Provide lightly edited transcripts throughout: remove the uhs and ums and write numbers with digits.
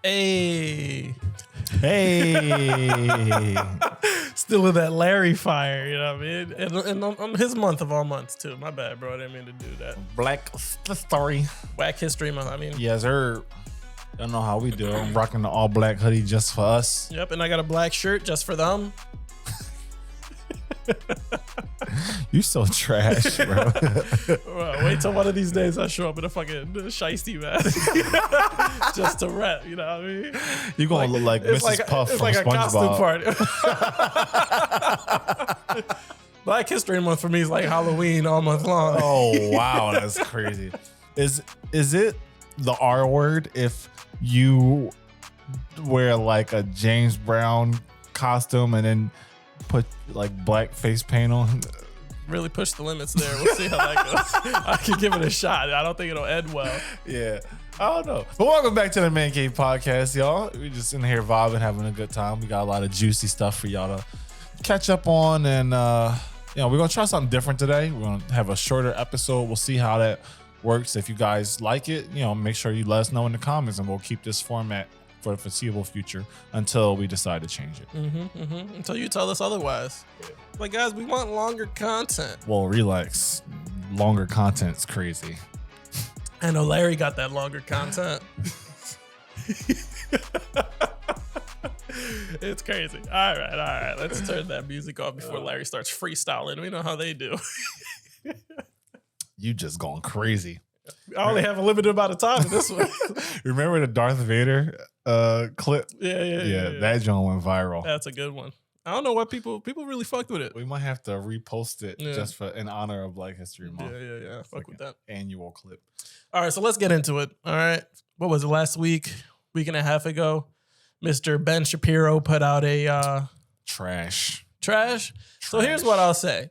Hey. Still in that Larry fire, you know what I mean? And on his month of all months, too. My bad, bro. I didn't mean to do that. Black Story. Whack History Month, I mean. Yes, sir. I don't know how we do it. I'm rocking the all black hoodie just for us. Yep, and I got a black shirt just for them. You so trash, bro. Well, wait till one of these days I show up in a fucking shiesty mask just to rap. You know what I mean? You gonna look like Mrs. Puff from like SpongeBob. A costume party. Black History Month for me is like Halloween all month long. Oh wow, that's crazy. Is it the R word if you wear like a James Brown costume and then put like black face paint on? Really push the limits there. We'll see how that goes. I can give it a shot. I don't think it'll end well. Yeah, I don't know. But welcome back to the Mancave Podcast, y'all. We just in here vibing, having a good time. We got a lot of juicy stuff for y'all to catch up on, and we're gonna try something different today. We're gonna have a shorter episode. We'll see how that works. If you guys like it, make sure you let us know in the comments, and we'll keep this format for the foreseeable future until we decide to change it. Until you tell us otherwise. Like, guys, we want longer content. Well, relax. Longer content's crazy. I know Larry got that longer content. It's crazy. All right. Let's turn that music off before Larry starts freestyling. We know how they do. You just going crazy. I only have a limited amount of time in this one. Remember the Darth Vader clip? Yeah. That joint went viral. That's a good one. I don't know why people really fucked with it. We might have to repost it just for in honor of Black History Month. Yeah. Fuck with that annual clip. All right, so let's get into it. All right. What was it, last week and a half ago? Mr. Ben Shapiro put out a trash. So here's what I'll say.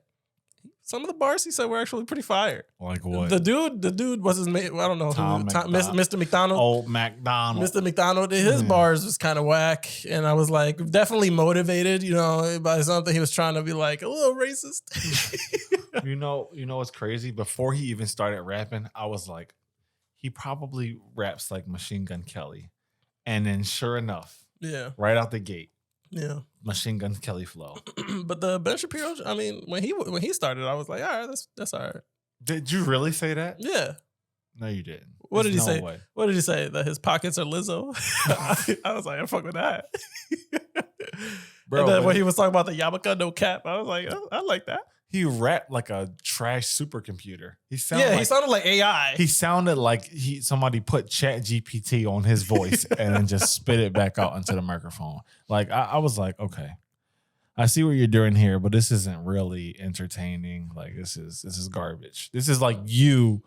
Some of the bars he said were actually pretty fire. Like what? The dude was his name. I don't know. Mr. McDonald. Old McDonald. Mr. McDonald. His bars was kind of whack. And I was like, definitely motivated, by something. He was trying to be like a little racist. You know what's crazy? Before he even started rapping, I was like, he probably raps like Machine Gun Kelly. And then sure enough, right out the gate. Yeah, Machine Gun Kelly flow. But the Ben Shapiro, I mean, when he started, I was like, all right, that's all right. Did you really say that? Yeah. No, you didn't. What did he say? Way. What did he say? That his pockets are Lizzo? I was like, I fuck with that. Bro, and then when he was talking about the yarmulke, no cap, I was like, oh, I like that. He rapped like a trash supercomputer. He sounded like AI. He sounded like somebody put Chat GPT on his voice and then just spit it back out into the microphone. Like I was like, okay, I see what you're doing here, but this isn't really entertaining. Like this is garbage. This is like you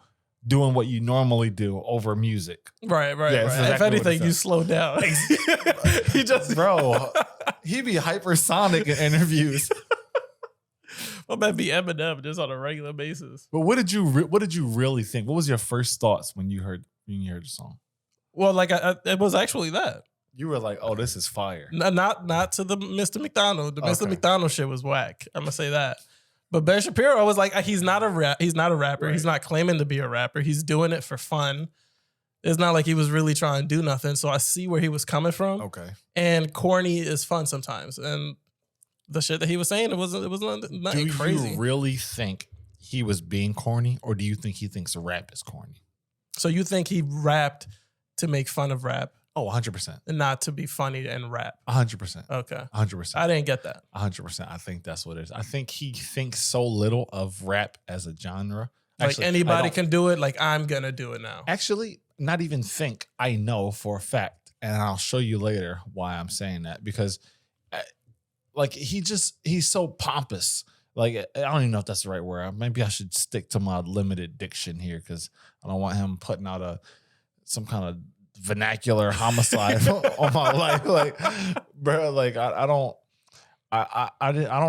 doing what you normally do over music. Right. Yeah, exactly. If anything, you slow down. He just he be hypersonic in interviews. Well, that'd be Eminem just on a regular basis. But what did you really think? What was your first thoughts when you heard the song? Well, like it was actually that. You were like, "Oh, this is fire." Not to the Mr. McDonald. The Mr. McDonald shit was whack. I'm gonna say that. But Ben Shapiro, I was like, he's not a rapper. Right. He's not claiming to be a rapper. He's doing it for fun. It's not like he was really trying to do nothing. So I see where he was coming from. Okay. And corny is fun sometimes. And the shit that he was saying, it was nothing crazy. Do you really think he was being corny, or do you think he thinks rap is corny? So you think he rapped to make fun of rap? Oh, 100%. And not to be funny and rap? 100%. Okay. 100%. I didn't get that. 100%. I think that's what it is. I think he thinks so little of rap as a genre. Actually, like anybody can do it, like I'm going to do it now. Actually, not even think. I know for a fact, and I'll show you later why I'm saying that, because like he's so pompous. Like I don't even know if that's the right word. Maybe I should stick to my limited diction here because I don't want him putting out some kind of vernacular homicide on my life. Like, bro, like I don't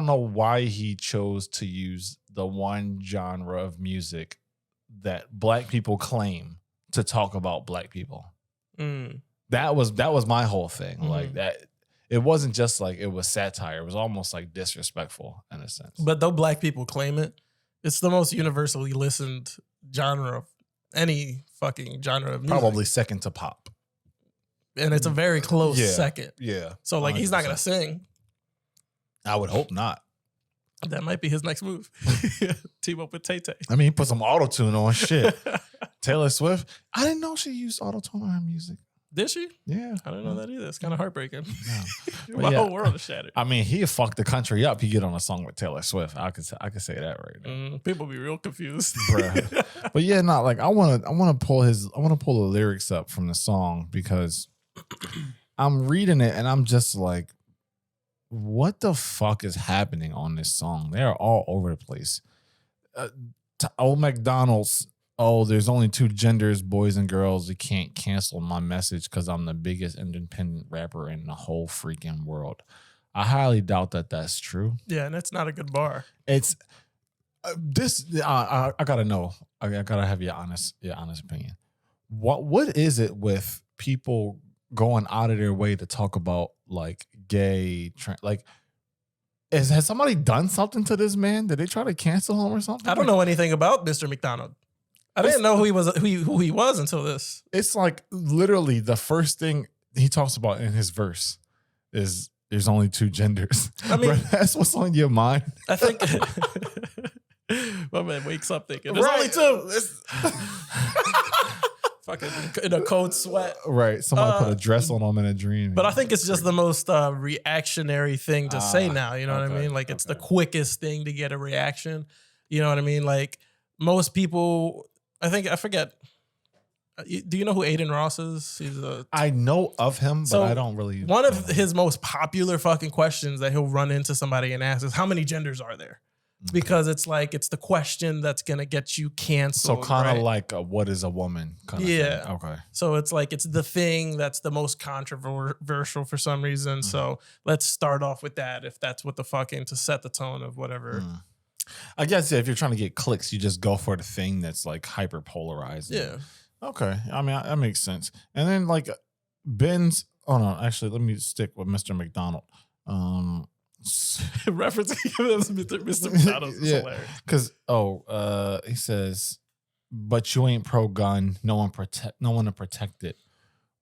know why he chose to use the one genre of music that black people claim to talk about black people. That was my whole thing. Like that. It wasn't just like it was satire. It was almost like disrespectful in a sense. But though black people claim it, it's the most universally listened genre of any fucking genre of music. Probably second to pop. and it's a very close second. Yeah. So like 100%. He's not gonna sing. I would hope not. That might be his next move. Team up with Tay-Tay. I mean, he put some auto-tune on shit. Taylor Swift. I didn't know she used auto-tune on her music. Did she? Yeah. I didn't know that either. It's kind of heartbreaking. No. My whole world is shattered. I mean, he fucked the country up. He get on a song with Taylor Swift. I could say that right now. People be real confused. Bruh. But yeah, not like I wanna pull the lyrics up from the song because I'm reading it and I'm just like, what the fuck is happening on this song? They're all over the place. Old McDonald's, there's only 2 genders, boys and girls. You can't cancel my message because I'm the biggest independent rapper in the whole freaking world. I highly doubt that that's true. Yeah, and that's not a good bar. It's this. I gotta know. I gotta have your honest opinion. What is it with people going out of their way to talk about like gay, like? Has somebody done something to this man? Did they try to cancel him or something? I don't know anything about Mr. McDonald. I didn't know who he was until this. It's like literally the first thing he talks about in his verse is there's only 2 genders. I mean, that's what's on your mind. I think my man wakes up thinking there's only 2. Fucking in a cold sweat. Right. Somebody put a dress on him in a dream. But I think it's just the most reactionary thing to say now. You know what I mean? Like it's the quickest thing to get a reaction. You know what I mean? Like most people, I forget. Do you know who Aiden Ross is? I know of him, but I don't really. One of his most popular fucking questions that he'll run into somebody and ask is, how many genders are there? Because it's like, it's the question that's going to get you canceled. So kind of like what is a woman? Kind of thing. Okay. So it's like, it's the thing that's the most controversial for some reason. So let's start off with that. If that's what the fucking, to set the tone of whatever. I guess if you're trying to get clicks, you just go for the thing that's like hyper polarized. Yeah. Okay. I mean, that makes sense. And then like Ben's, actually, let me stick with Mr. McDonald. Referencing Mr. McDonald is hilarious. Because he says, but you ain't pro gun, no one to protect it.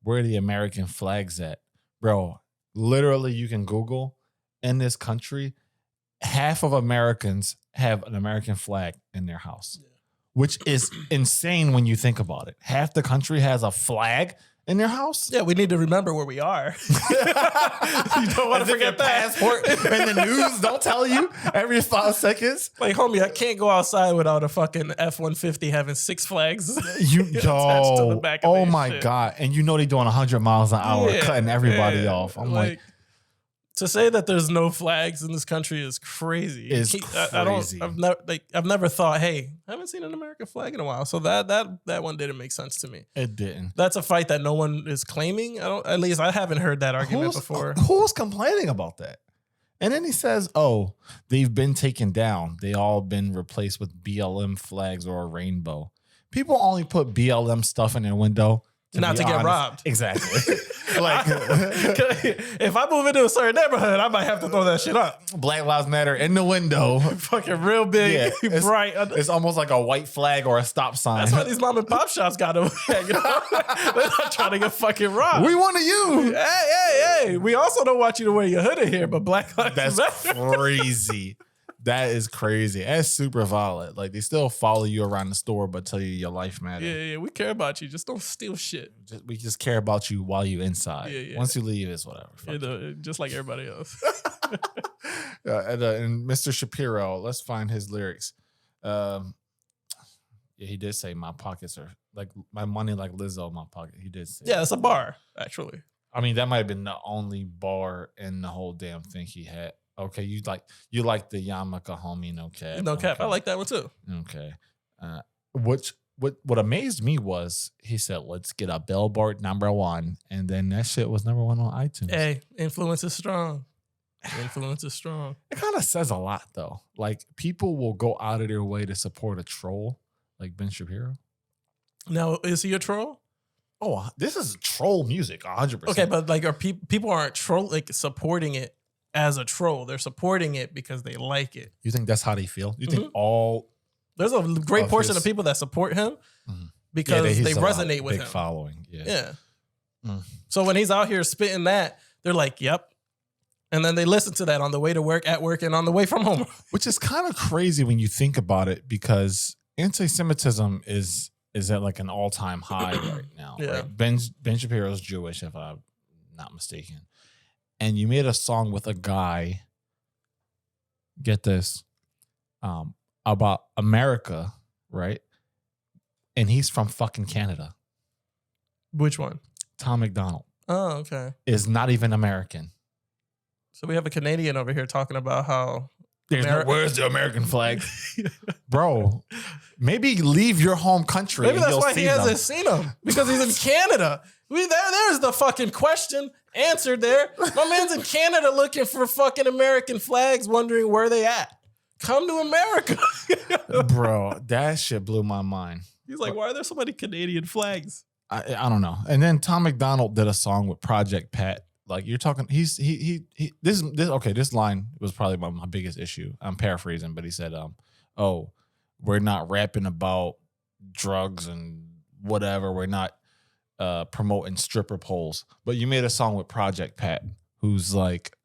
Where the American flags at? Bro, literally you can Google in this country, half of Americans have an American flag in their house. Which is insane when you think about it. Half the country has a flag in their house. Yeah, we need to remember where we are. You don't want to forget that. Passport and the news don't tell you every 5 seconds. Like, homie, I can't go outside without a fucking F-150 having 6 flags. Attached to the back of my God. And you know they're doing 100 miles an hour, cutting everybody off. I'm like to say that there's no flags in this country is crazy. It's crazy. I've never thought, hey, I haven't seen an American flag in a while. So that one didn't make sense to me. It didn't. That's a fight that no one is claiming. At least I haven't heard that argument before. Who's complaining about that? And then he says, they've been taken down. They all been replaced with BLM flags or a rainbow. People only put BLM stuff in their window not to get robbed. Exactly. Like, if I move into a certain neighborhood, I might have to throw that shit up. Black Lives Matter in the window. Fucking real big, bright. It's almost like a white flag or a stop sign. That's why these mom and pop shops got them. You know? They're not trying to get fucking robbed. We want you. Hey. We also don't want you to wear your hoodie here, but Black Lives Matter. That's crazy. That is crazy. That's super violent. Like they still follow you around the store, but tell you your life matters. Yeah. We care about you. Just don't steal shit. We just care about you while you're inside. Yeah. Once you leave, it's whatever. Just like everybody else. And Mr. Shapiro, let's find his lyrics. He did say my pockets are like my money like Lizzo in my pocket. He did say. Yeah, it's a bar actually. I mean, that might have been the only bar in the whole damn thing he had. Okay, you like the Yamaka homie, no cap. No cap. Okay. I like that one too. Okay. What amazed me was he said, let's get a Billboard #1. And then that shit was #1 on iTunes. Hey, influence is strong. Influence is strong. It kind of says a lot though. Like people will go out of their way to support a troll like Ben Shapiro. Now, is he a troll? Oh, this is troll music, 100%. Okay, but like people aren't supporting it as a troll. They're supporting it because they like it. You think that's how they feel? You think there's a great portion of people that support him because they resonate with him. Big following. Yeah. So when he's out here spitting that, they're like, yep. And then they listen to that on the way to work, at work, and on the way from home. Which is kind of crazy when you think about it, because anti-Semitism is at like an all-time high right now. Yeah. Right? Ben Shapiro's Jewish, if I'm not mistaken. And you made a song with a guy, get this, about America, right? And he's from fucking Canada. Which one? Tom McDonald. Oh, okay. Is not even American. So we have a Canadian over here talking about how where's the American flag? Bro, maybe leave your home country. Maybe that's why he hasn't seen them, because he's in Canada. There's the fucking question answered there. My man's in Canada looking for fucking American flags, wondering where they at. Come to America. Bro, that shit blew my mind. He's like, why are there so many Canadian flags? I don't know. And then Tom McDonald did a song with Project Pat. Like, you're talking, this line was probably my biggest issue. I'm paraphrasing, but he said, oh, we're not rapping about drugs and whatever. We're not promoting stripper poles. But you made a song with Project Pat, who's like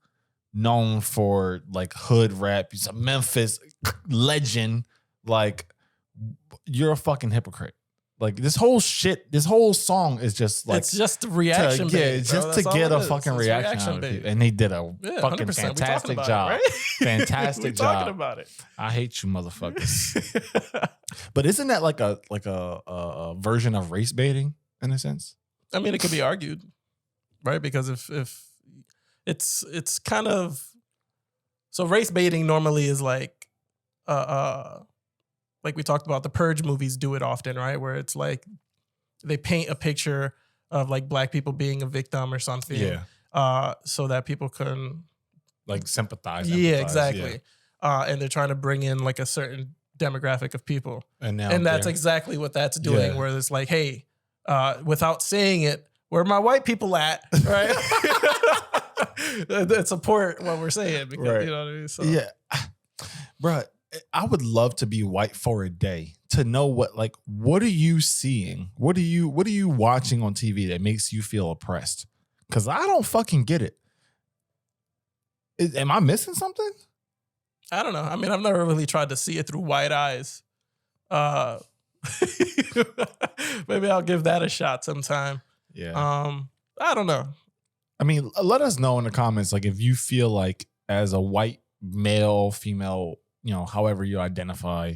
known for like hood rap. He's a Memphis legend. Like, you're a fucking hypocrite. Like, this whole song is just like, it's just a reaction. Just to get a fucking reaction out of people. And they did a fucking fantastic job. Right? Fantastic job. Talking about it. I hate you, motherfuckers. But isn't that like a version of race baiting in a sense? I mean, it could be argued, right? Because if it's kind of, so race baiting normally is like we talked about, the Purge movies do it often, right? Where it's like they paint a picture of like black people being a victim or something. Yeah. So that people can like sympathize. Yeah, exactly. Yeah. And they're trying to bring in like a certain demographic of people. And that's exactly what that's doing, where it's like, hey, without saying it, where are my white people at? Right. That support what we're saying, because you know what I mean? So. Yeah. Bruh, I would love to be white for a day to know what are you seeing? What are you watching on TV that makes you feel oppressed? Because I don't fucking get it. Am I missing something? I don't know. I mean, I've never really tried to see it through white eyes. Maybe I'll give that a shot sometime. Yeah. I don't know. I mean, let us know in the comments, like, if you feel like as a white male, female, you know, however you identify,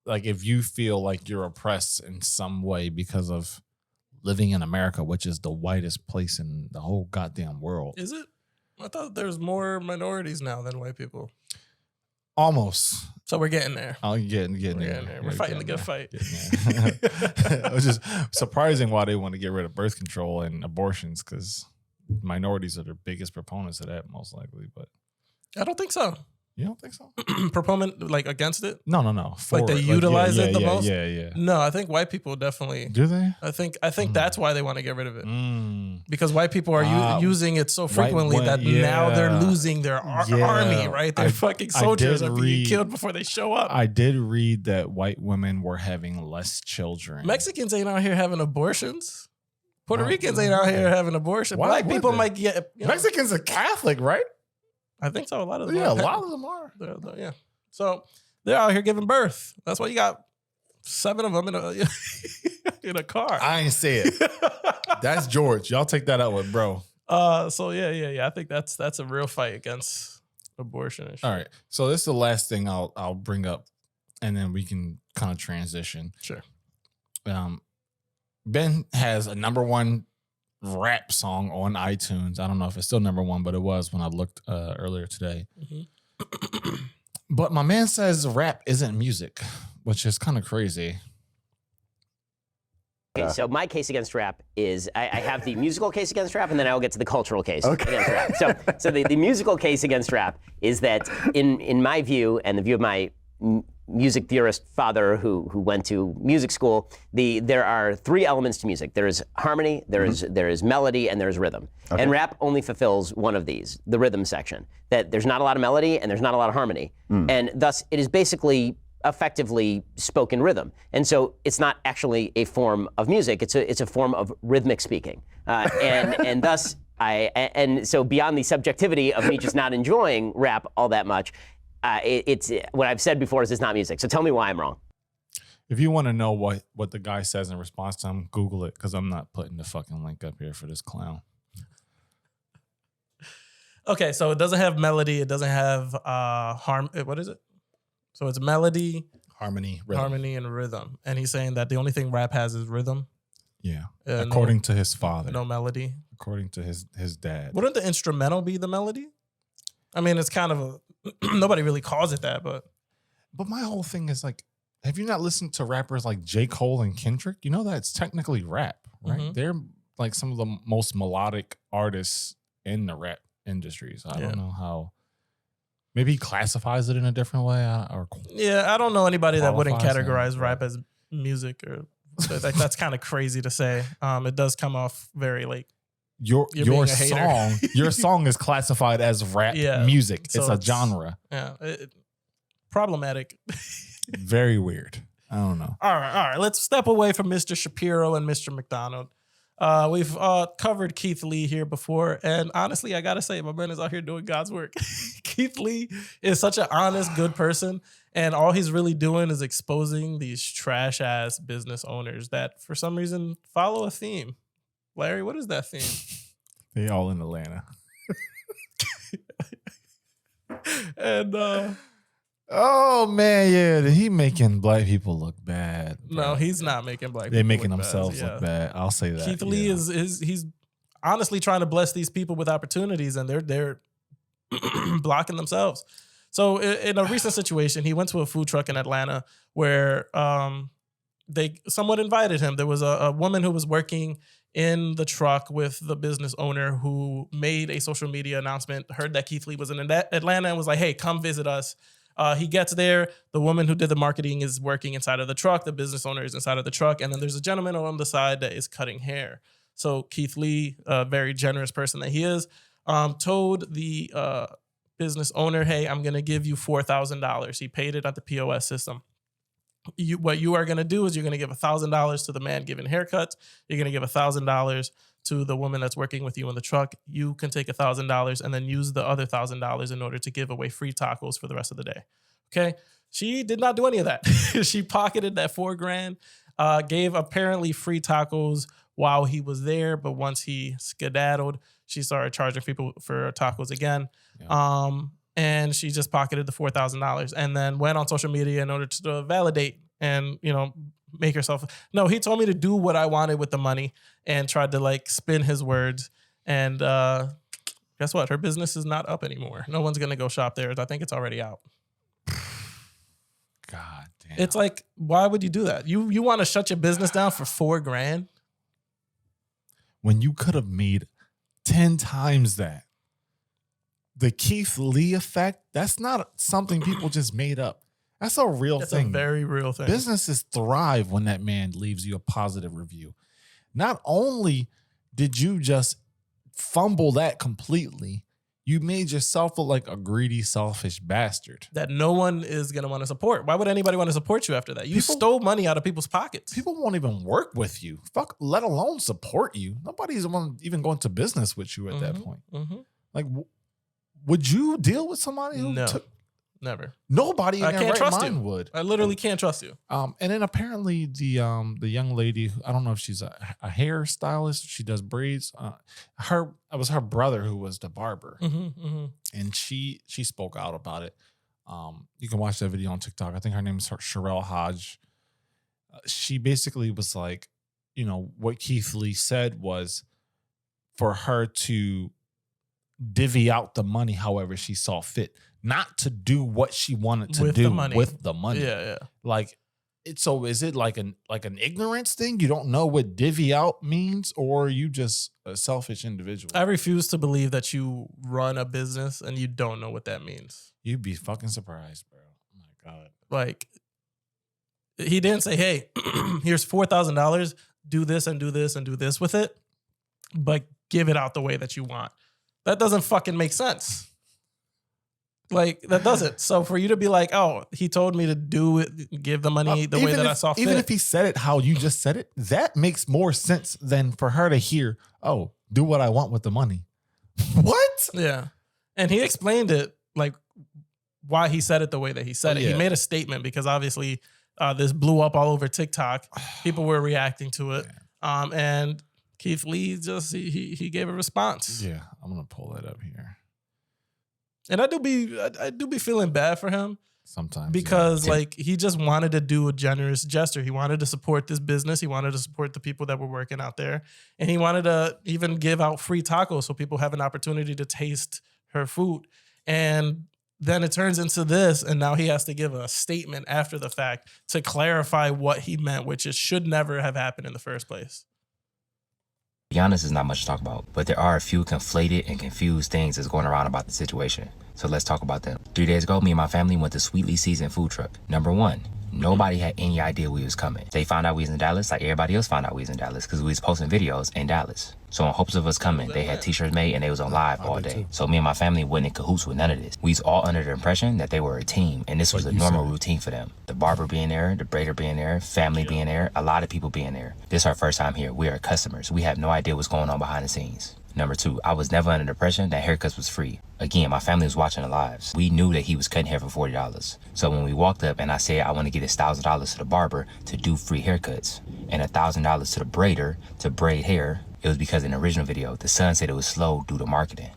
like if you feel like you're oppressed in some way because of living in America, which is the whitest place in the whole goddamn world. Is it? I thought there's more minorities now than white people. Almost. So we're getting there. Oh, getting there. We're fighting the good fight. It was just surprising why they want to get rid of birth control and abortions, because minorities are the biggest proponents of that, most likely. But I don't think so. You don't think so? Proponent, like, against it? No. Like they utilize it the most? Yeah. No, I think white people definitely. Do they? I think that's why they want to get rid of it. Because white people are using it so frequently that now they're losing their army, right? Their fucking soldiers are being killed before they show up. I did read that white women were having less children. Mexicans ain't out here having abortions. Puerto Ricans ain't out here having abortions. Black people might get... Mexicans are Catholic, right? I think so. A lot of them are. A lot of them are. Yeah. So they're out here giving birth. That's why you got 7 of them in a car. I ain't say it. That's George. Y'all take that out with bro. So yeah. I think that's a real fight against abortion and shit. All right. So this is the last thing I'll bring up, and then we can kind of transition. Sure. Ben has a #1 rap song on iTunes. I don't know if it's still #1, but it was when I looked earlier today. Mm-hmm. But my man says rap isn't music, which is kind of crazy. Okay, so my case against rap is I have the musical case against rap, and then I'll get to the cultural case against rap. So the musical case against rap is that in my view, and the view of my music theorist father who went to music school, there are 3 elements to music. There is harmony, there is melody, and there is rhythm. Okay. And rap only fulfills one of these, the rhythm section. That there's not a lot of melody and there's not a lot of harmony. And thus it is basically effectively spoken rhythm. And so it's not actually a form of music. It's a form of rhythmic speaking. And thus, so beyond the subjectivity of me just not enjoying rap all that much, it's what I've said before is it's not music. So tell me why I'm wrong. If you want to know what the guy says in response to him, Google it, because I'm not putting the fucking link up here for this clown. Okay, so it doesn't have melody. It doesn't have what is it? So it's melody, harmony, and rhythm. And he's saying that the only thing rap has is rhythm. Yeah, according to his father. No melody. According to his dad. Wouldn't the instrumental be the melody? I mean, it's kind of nobody really calls it that, but my whole thing is like, have you not listened to rappers like J. Cole and Kendrick? You know that's technically rap, right? Mm-hmm. They're like some of the most melodic artists in the rap industry. So I don't know how. Maybe he classifies it in a different way. I don't know anybody that wouldn't qualifies categorize him, rap as music or that's kind of crazy to say. It does come off very like your being a hater. your song is classified as rap music. So it's a genre. Yeah, problematic. Very weird. I don't know. All right. Let's step away from Mr. Shapiro and Mr. McDonald. We've covered Keith Lee here before, and honestly, I gotta say, my man is out here doing God's work. Keith Lee is such an honest, good person, and all he's really doing is exposing these trash ass business owners that, for some reason, follow a theme. Larry, what is that theme? They all in Atlanta. And oh man, yeah, he making black people look bad. Bro. No, he's not making black people They're making look themselves bad. look bad. I'll say that. Keith Lee he's honestly trying to bless these people with opportunities, and they're blocking themselves. So in a recent situation, he went to a food truck in Atlanta where someone invited him. There was a woman who was working in the truck with the business owner who made a social media announcement, heard that Keith Lee was in Atlanta and was like, hey, come visit us. He gets there. The woman who did the marketing is working inside of the truck. The business owner is inside of the truck. And then there's a gentleman on the side that is cutting hair. So Keith Lee, a very generous person that he is, told the business owner, hey, I'm going to give you $4,000. He paid it at the POS system. What you are going to do is you're going to give $1,000 to the man giving haircuts. You're going to give $1,000 to the woman that's working with you in the truck. You can take $1,000 and then use the other $1,000 in order to give away free tacos for the rest of the day. Okay. She did not do any of that. She pocketed that $4,000, gave apparently free tacos while he was there. But once he skedaddled, she started charging people for tacos again. Yeah. And she just pocketed the $4,000 and then went on social media in order to validate and, make herself. No, he told me to do what I wanted with the money and tried to like spin his words. And guess what? Her business is not up anymore. No one's going to go shop there. I think it's already out. God damn. It's like, why would you do that? You want to shut your business down for $4,000? When you could have made 10 times that. The Keith Lee effect, that's not something people just made up. That's a real thing. That's a very real thing. Businesses thrive when that man leaves you a positive review. Not only did you just fumble that completely, you made yourself look like a greedy, selfish bastard. That no one is going to want to support. Why would anybody want to support you after that? You stole money out of people's pockets. People won't even work with you. Fuck, let alone support you. Nobody's even going to business with you at that point. Mm-hmm. Like, would you deal with somebody who took... Never. Nobody in their right mind would. I literally can't trust you. And then apparently the young lady, I don't know if she's a hairstylist, she does braids. It was her brother who was the barber, and she spoke out about it. You can watch that video on TikTok. I think her name is Sherelle Hodge. She basically was like, what Keith Lee said was for her to divvy out the money however she saw fit. Not to do what she wanted to do with the money. Yeah. Like, so is it like an ignorance thing? You don't know what divvy out means, or are you just a selfish individual? I refuse to believe that you run a business and you don't know what that means. You'd be fucking surprised, bro. Oh my God. Like, he didn't say, hey, here's $4,000, do this and do this and do this with it, but give it out the way that you want. That doesn't fucking make sense. Like, that doesn't. So for you to be like, oh, he told me to do it, give the money the way that I saw fit. Even if he said it how you just said it, that makes more sense than for her to hear, oh, do what I want with the money. What? Yeah. And he explained it, like, why he said it the way that he said it. He made a statement because obviously this blew up all over TikTok. People were reacting to it. And Keith Lee just, he gave a response. Yeah, I'm going to pull that up here. And I do be feeling bad for him sometimes because like he just wanted to do a generous gesture. He wanted to support this business. He wanted to support the people that were working out there, and he wanted to even give out free tacos so people have an opportunity to taste her food. And then it turns into this, and now he has to give a statement after the fact to clarify what he meant, which it should never have happened in the first place. To be honest, there's not much to talk about, but there are a few conflated and confused things that's going around about the situation. So let's talk about them. 3 days ago, me and my family went to Sweetly Seasoned Food Truck. Number one, nobody had any idea we was coming. They found out we was in Dallas like everybody else found out we was in Dallas because we was posting videos in Dallas. So in hopes of us coming, they had t-shirts made and they was on live all day. So me and my family wasn't in cahoots with none of this. We was all under the impression that they were a team and this was a normal routine for them. The barber being there, the braider being there, family being there, a lot of people being there. This is our first time here. We are customers. We have no idea what's going on behind the scenes. Number two, I was never under the impression that haircuts was free. Again, my family was watching the lives. We knew that he was cutting hair for $40. So when we walked up and I said I want to get his $1,000 to the barber to do free haircuts and $1,000 to the braider to braid hair, it was because in the original video, the son said it was slow due to marketing.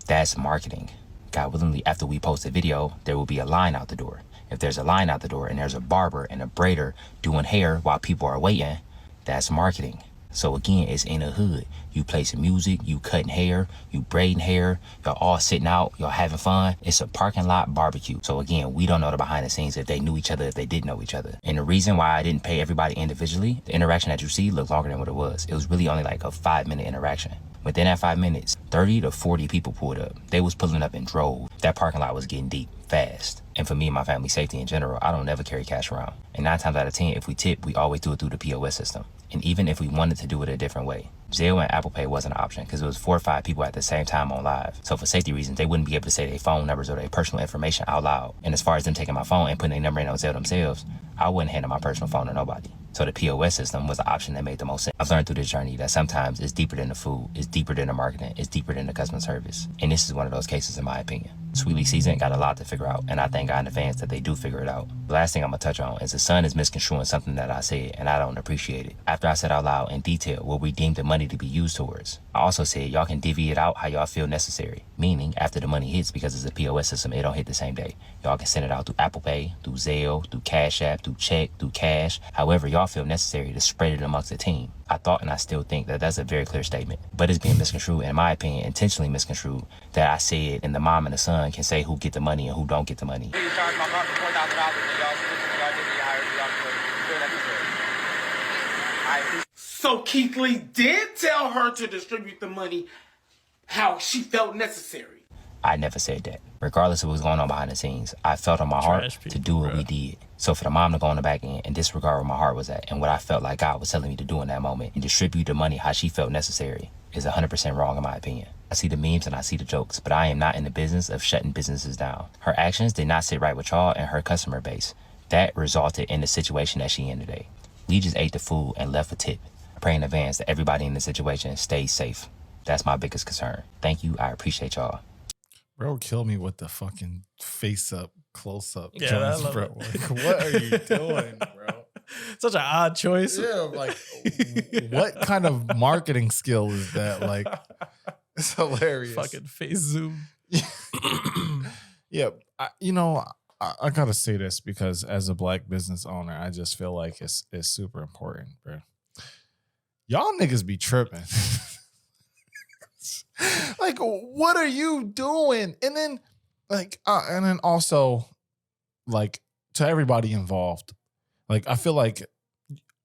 That's marketing. God willingly, after we post the video, there will be a line out the door. If there's a line out the door and there's a barber and a braider doing hair while people are waiting, that's marketing. So again, it's in the hood. You play some music, you cutting hair, you braiding hair, y'all all sitting out, y'all having fun. It's a parking lot barbecue. So again, we don't know the behind the scenes if they knew each other, if they didn't know each other. And the reason why I didn't pay everybody individually, the interaction that you see looked longer than what it was. It was really only like a 5-minute interaction. Within that 5 minutes, 30 to 40 people pulled up. They was pulling up in droves. That parking lot was getting deep fast. And for me and my family's safety in general, I don't never carry cash around. And 9 times out of 10, if we tip, we always do it through the POS system. And even if we wanted to do it a different way, Zelle and Apple Pay wasn't an option because it was 4 or 5 people at the same time on live. So for safety reasons, they wouldn't be able to say their phone numbers or their personal information out loud. And as far as them taking my phone and putting their number in on Zelle themselves, I wouldn't hand my personal phone to nobody. So the POS system was the option that made the most sense. I've learned through this journey that sometimes it's deeper than the food, it's deeper than the marketing, it's deeper than the customer service. And this is one of those cases in my opinion. Sweetly Seasoned got a lot to figure out, and I thank God in advance that they do figure it out. The last thing I'm gonna touch on is the son is misconstruing something that I said, and I don't appreciate it. After I said out loud in detail what we deemed the money to be used towards, I also said y'all can divvy it out how y'all feel necessary. Meaning, after the money hits, because it's a POS system, it don't hit the same day. Y'all can send it out through Apple Pay, through Zelle, through Cash App, through check, through cash, however y'all feel necessary to spread it amongst the team. I thought and I still think that that's a very clear statement, but it's being misconstrued, in my opinion, intentionally misconstrued, that I said and the mom and the son can say who get the money and who don't get the money. So Keith Lee did tell her to distribute the money how she felt necessary. I never said that. Regardless of what was going on behind the scenes, I felt on my heart to do what we did. So for the mom to go on the back end and disregard where my heart was at and what I felt like God was telling me to do in that moment and distribute the money how she felt necessary is 100% wrong in my opinion. I see the memes and I see the jokes, but I am not in the business of shutting businesses down. Her actions did not sit right with y'all and her customer base. That resulted in the situation that she in today. We just ate the food and left a tip. I pray in advance that everybody in the situation stays safe. That's my biggest concern. Thank you. I appreciate y'all. Bro, kill me with the fucking face up, close up. Yeah, Jones, I love bro. it. Like, what are you doing, bro? Such an odd choice. Yeah, like, what kind of marketing skill is that? Like, it's hilarious. Fucking face zoom. Yeah, I gotta say this because as a black business owner, I just feel like it's super important, bro. Y'all niggas be tripping. Like, what are you doing? And then, also, like, to everybody involved, like, I feel like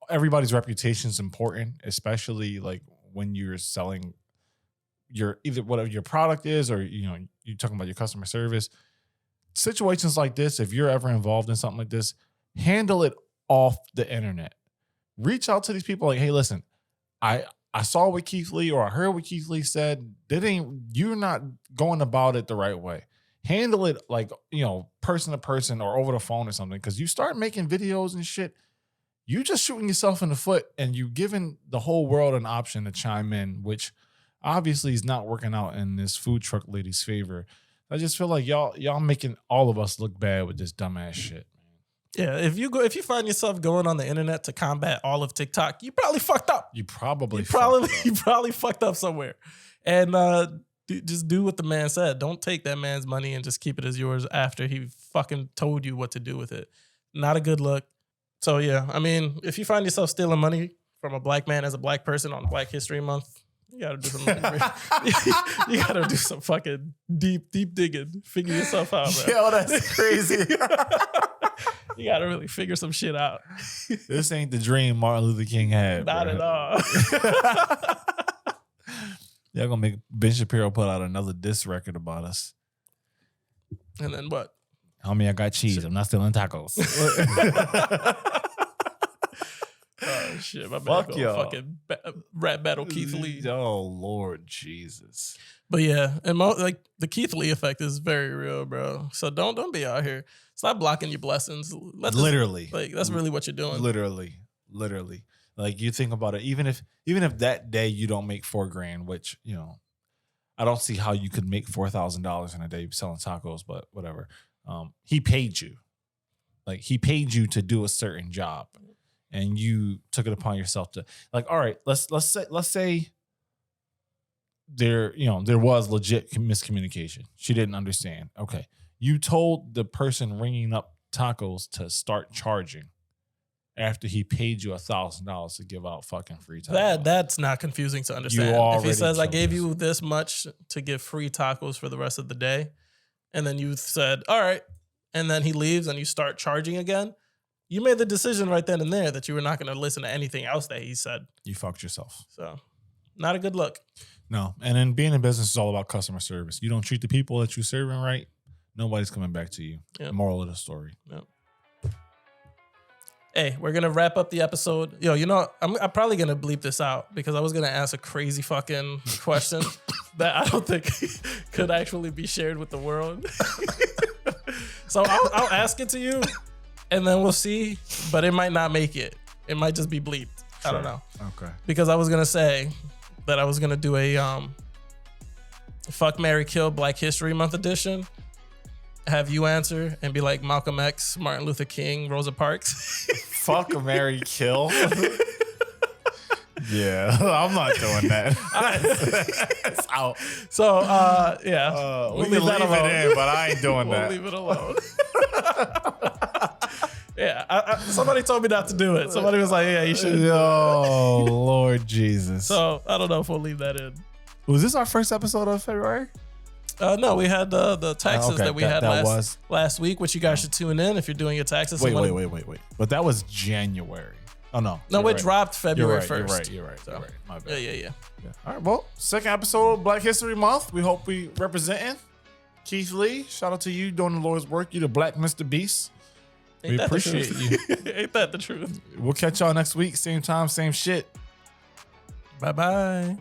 everybody's reputation is important, especially like when you're selling either whatever your product is, or you're talking about your customer service. Situations like this, if you're ever involved in something like this, handle it off the internet. Reach out to these people like, hey, listen, I saw what Keith Lee or I heard what Keith Lee said. You're not going about it the right way. handle it like, person to person or over the phone or something. Because you start making videos and shit, you just shooting yourself in the foot, and you giving the whole world an option to chime in, which obviously is not working out in this food truck lady's favor. I just feel like y'all making all of us look bad with this dumbass shit. Yeah, if you find yourself going on the internet to combat all of TikTok, you probably fucked up. You probably fucked up somewhere. And just do what the man said. Don't take that man's money and just keep it as yours after he fucking told you what to do with it. Not a good look. So yeah, I mean, if you find yourself stealing money from a black man as a black person on Black History Month, you gotta do some you gotta do some fucking deep digging. Figure yourself out, man. Yo, that's crazy. You gotta really figure some shit out. This ain't the dream Martin Luther King had. Not at all. Y'all gonna make Ben Shapiro put out another diss record about us. And then what? Homie, I got cheese. I'm not stealing tacos. Oh shit, my Fuck bad. y'all. Fucking rap battle Keith Lee. Oh Lord Jesus. But yeah, and like the Keith Lee effect is very real, bro. So don't be out here. Stop blocking your blessings. Literally. Like that's really what you're doing. Literally. Like you think about it, even if that day you don't make $4,000, which, I don't see how you could make $4,000 in a day selling tacos, but whatever. He paid you. Like he paid you to do a certain job, and you took it upon yourself to, like, all right, let's say there was legit miscommunication. She didn't understand. Okay. You told the person ringing up tacos to start charging after he paid you $1,000 to give out fucking free tacos. That's not confusing to understand. If he says, I gave you this much to give free tacos for the rest of the day, and then you said, all right, and then he leaves and you start charging again, you made the decision right then and there that you were not going to listen to anything else that he said. You fucked yourself. So, not a good look. No. And then being in business is all about customer service. You don't treat the people that you're serving right, nobody's coming back to you. Yep. Moral of the story. Yep. Hey, we're going to wrap up the episode. Yo, I'm probably going to bleep this out because I was going to ask a crazy fucking question that I don't think could actually be shared with the world. So I'll ask it to you and then we'll see, but it might not make it. It might just be bleeped. Sure. I don't know. Okay. Because I was going to say that I was going to do a Fuck, Marry, Kill Black History Month edition. Have you answer and be like Malcolm X, Martin Luther King, Rosa Parks. Fuck, marry, kill. Yeah, I'm not doing that. It's out. So, yeah. We can leave it in, but I ain't doing that. We'll leave it alone. Yeah, somebody told me not to do it. Somebody was like, yeah, you should. Oh, Lord Jesus. So, I don't know if we'll leave that in. Was this our first episode of February? No, we had the taxes that we had last week, which you guys should tune in if you're doing your taxes. Wait. But that was January. Oh, no. No, it dropped February 1st. You're right. My bad. Yeah. All right, well, second episode of Black History Month. We hope we representing. Keith Lee, shout out to you doing the Lord's work. You the Black Mr. Beast. We appreciate you. Ain't that the truth? We'll catch y'all next week. Same time, same shit. Bye-bye.